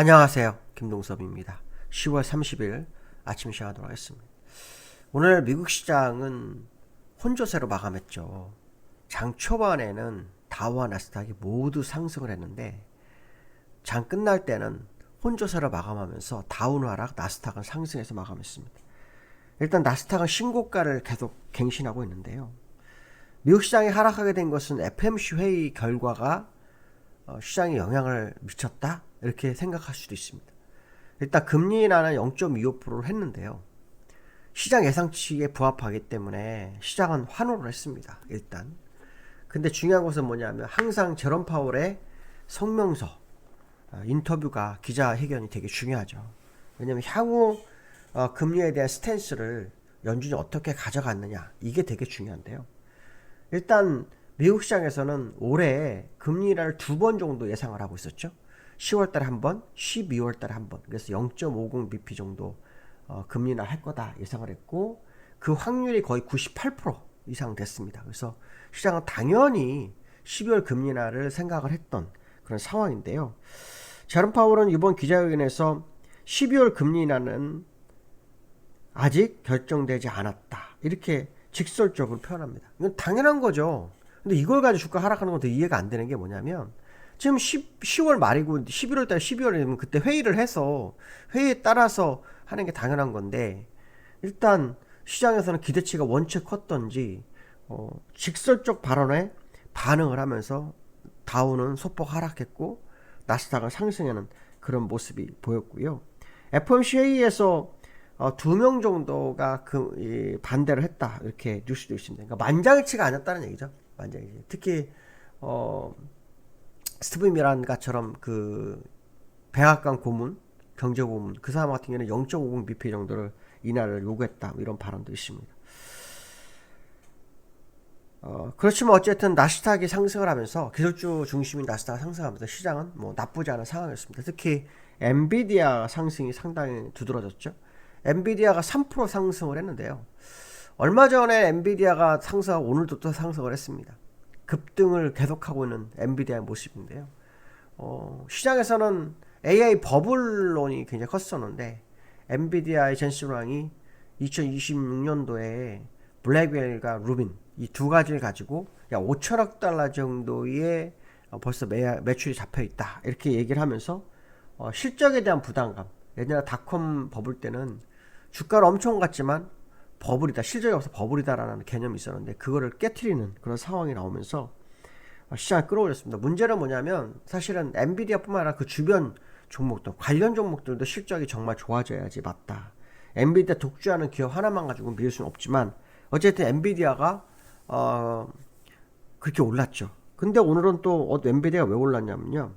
안녕하세요. 김동섭입니다. 10월 30일 아침 시작하도록 하겠습니다. 오늘 미국 시장은 혼조세로 마감했죠. 장 초반에는 다우와 나스닥이 모두 상승을 했는데 장 끝날 때는 혼조세로 마감하면서 다우는 하락, 나스닥은 상승해서 마감했습니다. 일단 나스닥은 신고가를 계속 갱신하고 있는데요. 미국 시장이 하락하게 된 것은 FOMC 회의 결과가 시장에 영향을 미쳤다? 이렇게 생각할 수도 있습니다. 일단 금리 인하는 0.25%를 했는데요. 시장 예상치에 부합하기 때문에 시장은 환호를 했습니다. 일단. 근데 중요한 것은 뭐냐면 항상 제롬 파월의 성명서, 인터뷰가 기자회견이 되게 중요하죠. 왜냐면 향후 금리에 대한 스탠스를 연준이 어떻게 가져갔느냐, 이게 되게 중요한데요. 일단 미국 시장에서는 올해 금리 인하를 2번 정도 예상을 하고 있었죠. 10월달에 한 번, 12월달에 한 번. 그래서 0.50bp 정도 금리 인하 할 거다 예상을 했고 그 확률이 거의 98% 이상 됐습니다. 그래서 시장은 당연히 12월 금리 인하를 생각을 했던 그런 상황인데요. 제롬 파월은 이번 기자회견에서 12월 금리 인하는 아직 결정되지 않았다, 이렇게 직설적으로 표현합니다. 이건 당연한 거죠. 근데 이걸 가지고 주가 하락하는 건 더 이해가 안 되는 게 뭐냐면 지금 10월 말이고 11월 달 12월이면 그때 회의를 해서 회의에 따라서 하는 게 당연한 건데 일단 시장에서는 기대치가 원체 컸던지 직설적 발언에 반응을 하면서 다우는 소폭 하락했고 나스닥은 상승하는 그런 모습이 보였고요. FOMC 회의에서 2명 정도가 반대를 했다, 이렇게 뉴스도 있습니다. 그러니까 만장일치가 아니었다는 얘기죠. 만장일치. 특히 스티븐 미란가처럼 그 백악관 고문, 경제고문, 그 사람 같은 경우는 0.50bp 정도를 인하를 요구했다, 이런 발언도 있습니다. 그렇지만 어쨌든 나스닥이 상승을 하면서 기술주 중심인 나스닥이 상승하면서 시장은 뭐 나쁘지 않은 상황이었습니다. 특히 엔비디아 상승이 상당히 두드러졌죠. 엔비디아가 3% 상승을 했는데요. 얼마 전에 엔비디아가 상승하고 오늘도 또 상승을 했습니다. 급등을 계속하고 있는 엔비디아의 모습인데요. 시장에서는 AI 버블론이 굉장히 컸었는데 엔비디아의 젠슨 왕이 2026년도에 블랙웰과 루빈 이 두 가지를 가지고 약 5천억 달러 정도의 벌써 매출이 잡혀 있다, 이렇게 얘기를 하면서 실적에 대한 부담감, 예전에 닷컴 버블 때는 주가를 엄청 갔지만 버블이다, 실적이 없어 버블이다라는 개념이 있었는데 그거를 깨트리는 그런 상황이 나오면서 시장을 끌어올렸습니다. 문제는 뭐냐면 사실은 엔비디아뿐만 아니라 그 주변 종목들, 관련 종목들도 실적이 정말 좋아져야지 맞다. 엔비디아 독주하는 기업 하나만 가지고 밀 수는 없지만 어쨌든 엔비디아가 그렇게 올랐죠. 근데 오늘은 또 엔비디아가 왜 올랐냐면요,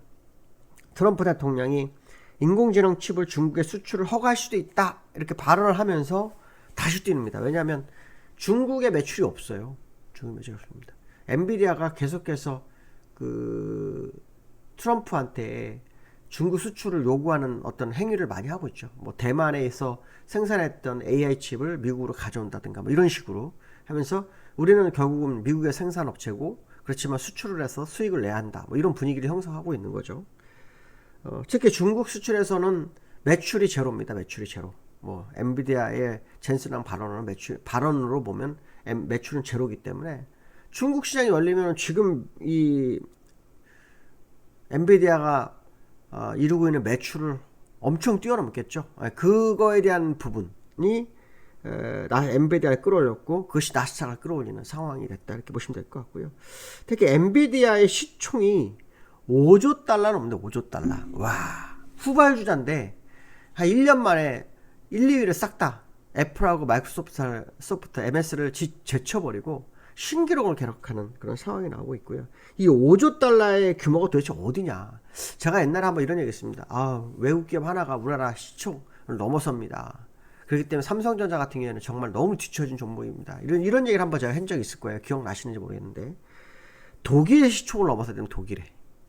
트럼프 대통령이 인공지능 칩을 중국에 수출을 허가할 수도 있다, 이렇게 발언을 하면서 다시 뛰습니다. 왜냐하면 중국에 매출이 없어요. 중국 매출이 없습니다. 엔비디아가 계속해서 그 트럼프한테 중국 수출을 요구하는 어떤 행위를 많이 하고 있죠. 뭐 대만에서 생산했던 AI 칩을 미국으로 가져온다든가 뭐 이런 식으로 하면서 우리는 결국은 미국의 생산업체고 그렇지만 수출을 해서 수익을 내야 한다, 뭐 이런 분위기를 형성하고 있는 거죠. 특히 중국 수출에서는 매출이 제로입니다. 매출이 제로. 뭐 엔비디아의 젠슨왕 발언으로 보면 매출은 제로이기 때문에 중국 시장이 열리면 지금 이 엔비디아가 이루고 있는 매출을 엄청 뛰어넘겠죠. 그거에 대한 부분이 엔비디아를 끌어올렸고 그것이 나스닥을 끌어올리는 상황이 됐다, 이렇게 보시면 될 것 같고요. 특히 엔비디아의 시총이 5조 달러는 없는데 5조 달러. 와, 후발주자인데 한 1년 만에 1, 2위를 싹 다 애플하고 마이크로소프트, MS를 제쳐버리고 신기록을 기록하는 그런 상황이 나오고 있고요. 이 5조 달러의 규모가 도대체 어디냐. 제가 옛날에 한번 이런 얘기 했습니다. 외국 기업 하나가 우리나라 시총을 넘어섭니다. 그렇기 때문에 삼성전자 같은 경우에는 정말 너무 뒤처진 종목입니다. 이런 얘기를 한번 제가 한 적이 있을 거예요. 기억나시는지 모르겠는데 독일의 시총을 넘어서야 되면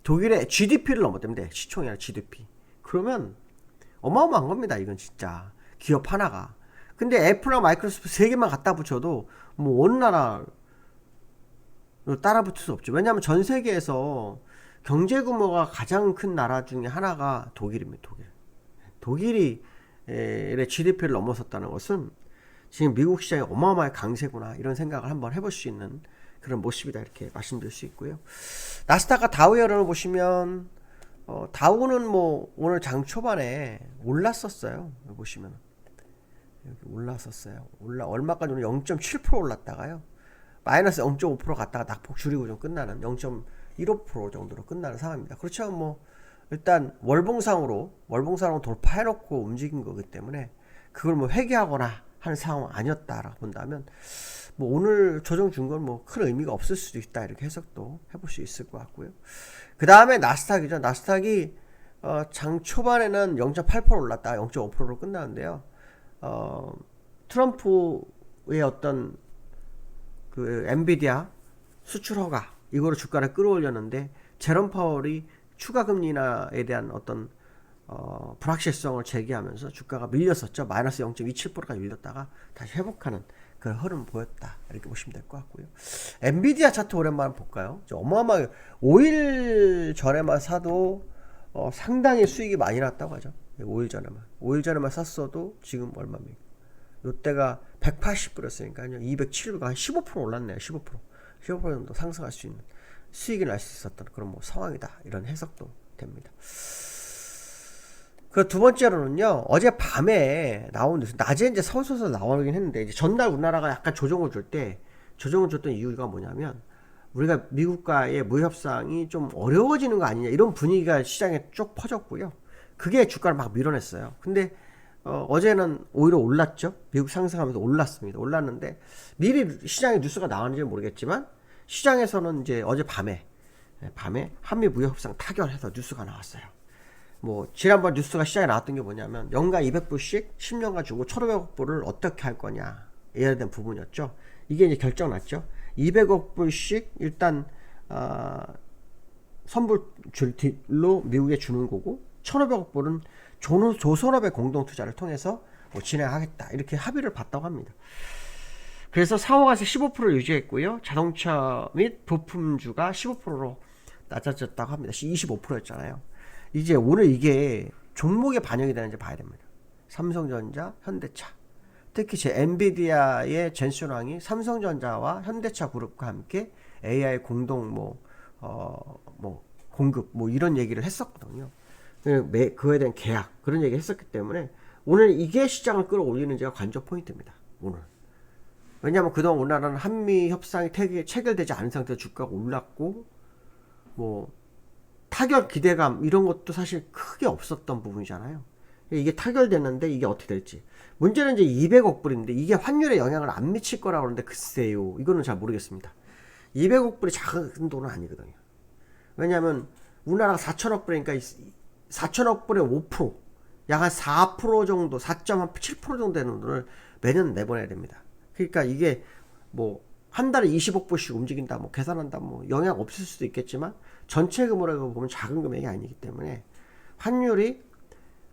독일의 GDP를 넘어야 돼. 시총이 아니라 GDP. 그러면 어마어마한 겁니다. 이건 진짜 기업 하나가. 근데 애플이나 마이크로소프트 세 개만 갖다 붙여도 뭐 어느 나라 따라 붙을 수 없죠. 왜냐하면 전 세계에서 경제 규모가 가장 큰 나라 중에 하나가 독일입니다. 독일이 GDP를 넘어섰다는 것은 지금 미국 시장이 어마어마하게 강세구나 이런 생각을 한번 해볼 수 있는 그런 모습이다 이렇게 말씀드릴 수 있고요. 나스닥과 다우 여론을 보시면 다우는 뭐 오늘 장 초반에 올랐었어요. 보시면 여기 올랐었어요. 얼마까지 오늘 0.7% 올랐다가요. 마이너스 0.5% 갔다가 낙폭 줄이고 좀 끝나는 0.15% 정도로 끝나는 상황입니다. 그렇죠. 뭐 일단 월봉상으로 돌파해놓고 움직인 거기 때문에 그걸 뭐 회귀하거나 하는 상황 아니었다라고 본다면 뭐 오늘 조정 준 건 뭐 큰 의미가 없을 수도 있다 이렇게 해석도 해볼 수 있을 것 같고요. 그 다음에 나스닥이죠. 나스닥이 장 초반에는 0.8% 올랐다가 0.5%로 끝나는데요. 트럼프의 어떤 그 엔비디아 수출 허가 이거로 주가를 끌어올렸는데 제롬 파월이 추가 금리 인하에 대한 어떤 불확실성을 제기하면서 주가가 밀렸었죠. 마이너스 0.27%까지 밀렸다가 다시 회복하는 그런 흐름을 보였다 이렇게 보시면 될 것 같고요. 엔비디아 차트 오랜만에 볼까요? 어마어마하게 5일 전에만 사도 상당히 수익이 많이 났다고 하죠. 5일 전에만 샀어도 지금 얼마입니까? 이때가 180불이었으니까요. 207불가 한 15% 올랐네요. 15% 정도 상승할 수 있는 수익이 날 수 있었던 그런 뭐 상황이다. 이런 해석도 됩니다. 그 두 번째로는요, 어제 밤에 나온 뉴스, 낮에 이제 서서서 나오긴 했는데, 이제 전날 우리나라가 약간 조정을 줬던 이유가 뭐냐면, 우리가 미국과의 무협상이 좀 어려워지는 거 아니냐, 이런 분위기가 시장에 쭉 퍼졌고요. 그게 주가를 막 밀어냈어요. 근데, 어제는 오히려 올랐죠. 미국 상승하면서 올랐는데, 미리 시장에 뉴스가 나왔는지 모르겠지만, 시장에서는 이제 어제 밤에 한미 무협상 타결해서 뉴스가 나왔어요. 뭐 지난번 뉴스가 시장에 나왔던 게 뭐냐면 연간 200불씩 10년간 주고 1,500억 불을 어떻게 할 거냐 이에 대한 부분이었죠. 이게 이제 결정 났죠. 200억 불씩 일단 선불 줄로 미국에 주는 거고 1,500억 불은 조선업의 공동 투자를 통해서 뭐 진행하겠다 이렇게 합의를 봤다고 합니다. 그래서 상호가세 15%를 유지했고요. 자동차 및 부품주가 15%로 낮아졌다고 합니다. 25%였잖아요. 이제 오늘 이게 종목에 반영이 되는지 봐야 됩니다. 삼성전자, 현대차. 특히 제 엔비디아의 젠슨왕이 삼성전자와 현대차 그룹과 함께 AI 공동 공급 이런 얘기를 했었거든요. 그거에 대한 계약 그런 얘기 했었기 때문에 오늘 이게 시장을 끌어올리는지가 관전 포인트입니다. 오늘. 왜냐하면 그동안 우리나라는 한미 협상이 체결되지 않은 상태에서 주가가 올랐고 타결 기대감 이런 것도 사실 크게 없었던 부분이잖아요. 이게 타결됐는데 이게 어떻게 될지. 문제는 이제 200억 불인데 이게 환율에 영향을 안 미칠 거라고 그러는데 글쎄요. 이거는 잘 모르겠습니다. 200억 불이 작은 돈은 아니거든요. 왜냐하면 우리나라가 4천억 불이니까 4천억 불의 5%, 약 한 4% 정도, 4.7% 정도 되는 돈을 매년 내보내야 됩니다. 그러니까 이게 한 달에 20억 불씩 움직인다, 계산한다, 영향 없을 수도 있겠지만, 전체 금액으로 보면 작은 금액이 아니기 때문에, 환율이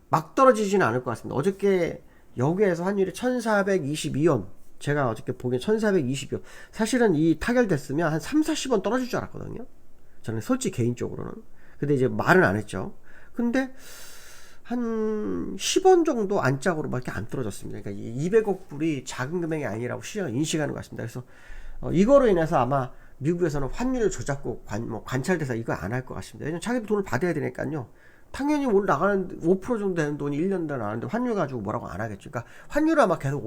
막 떨어지지는 않을 것 같습니다. 어저께 여기에서 환율이 1422원, 제가 어저께 보기엔 1422원, 사실은 이 타결됐으면 한 3,40원 떨어질 줄 알았거든요. 저는 솔직히 개인적으로는. 근데 이제 말은 안 했죠. 근데, 한 10원 정도 안짝으로 밖에 안 떨어졌습니다. 그러니까 200억 불이 작은 금액이 아니라고 시장을 인식하는 것 같습니다. 그래서 이거로 인해서 아마 미국에서는 환율 조작국 관찰대사 이거 안 할 것 같습니다. 왜냐면 자기도 돈을 받아야 되니까요. 당연히 오늘 나가는 5% 정도 되는 돈이 1년 내 나가는데 환율 가지고 뭐라고 안 하겠죠. 그러니까 환율이 아마 계속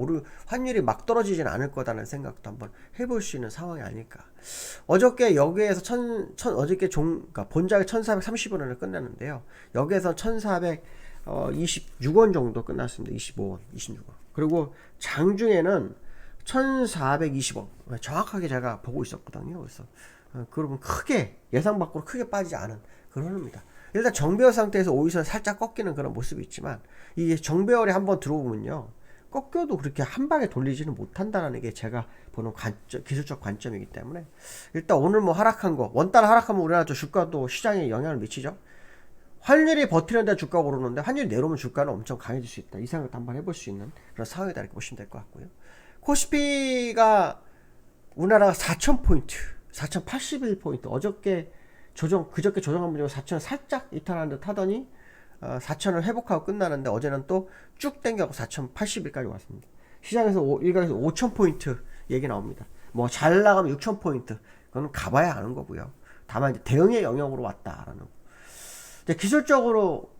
환율이 막 떨어지진 않을 거다는 생각도 한번 해볼 수 있는 상황이 아닐까. 어저께 여기에서 그러니까 본작이 1430원을 끝났는데요. 여기에서 1426원 정도 끝났습니다. 25원, 26원. 그리고 장중에는 1420원. 정확하게 제가 보고 있었거든요. 그래서 그러면 예상 밖으로 크게 빠지지 않은 그런 흐름입니다. 일단 정배열 상태에서 오이서 살짝 꺾이는 그런 모습이 있지만 이게 정배열에 한번 들어오면요. 꺾여도 그렇게 한 방에 돌리지는 못한다는 게 제가 보는 기술적 관점이기 때문에 일단 오늘 하락한 거, 원달러 하락하면 우리나라 주가도 시장에 영향을 미치죠. 환율이 버티는데 주가가 오르는데 환율이 내려오면 주가는 엄청 강해질 수 있다. 이 생각도 한번 해볼 수 있는 그런 상황이다 이렇게 보시면 될 것 같고요. 코스피가 우리나라가 4,000포인트, 4,081포인트. 어저께 그저께 조정 한번 주고 4,000원 살짝 이탈하는 듯 하더니 4,000원 회복하고 끝나는데 어제는 또 쭉 땡겨고 4,080일까지 왔습니다. 시장에서 일각에서 5,000포인트 얘기 나옵니다. 뭐 잘 나가면 6,000포인트. 그건 가봐야 아는 거고요. 다만 이제 대응의 영역으로 왔다라는 거. 이제 기술적으로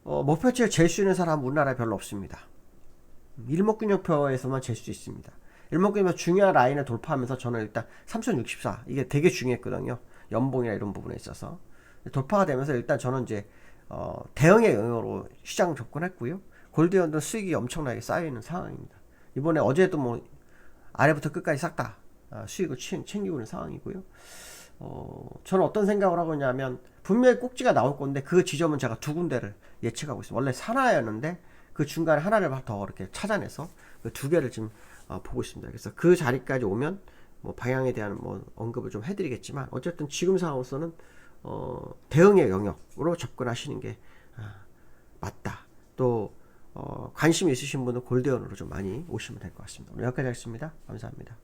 목표치를 잴 수 있는 사람은 우리나라에 별로 없습니다. 일목균형표에서만 잴 수 있습니다. 일목균형표 중요한 라인을 돌파하면서 저는 일단 3064 이게 되게 중요했거든요. 연봉이나 이런 부분에 있어서 돌파가 되면서 일단 저는 이제 대응의 영역으로 시장 접근했고요. 골드연도 수익이 엄청나게 쌓여있는 상황입니다. 이번에 어제도 뭐 아래부터 끝까지 싹 다 수익을 챙기고 있는 상황이고요. 저는 어떤 생각을 하고 있냐면 분명히 꼭지가 나올 건데 그 지점은 제가 두 군데를 예측하고 있습니다. 원래 하나였는데 그 중간에 하나를 더 이렇게 찾아내서 그 두 개를 지금 보고 있습니다. 그래서 그 자리까지 오면 뭐 방향에 대한 뭐 언급을 좀 해드리겠지만 어쨌든 지금 상황으로서는 대응의 영역으로 접근하시는 게 맞다. 또 관심 있으신 분은 골드연으로 좀 많이 오시면 될 것 같습니다. 오늘 여기까지 하겠습니다. 감사합니다.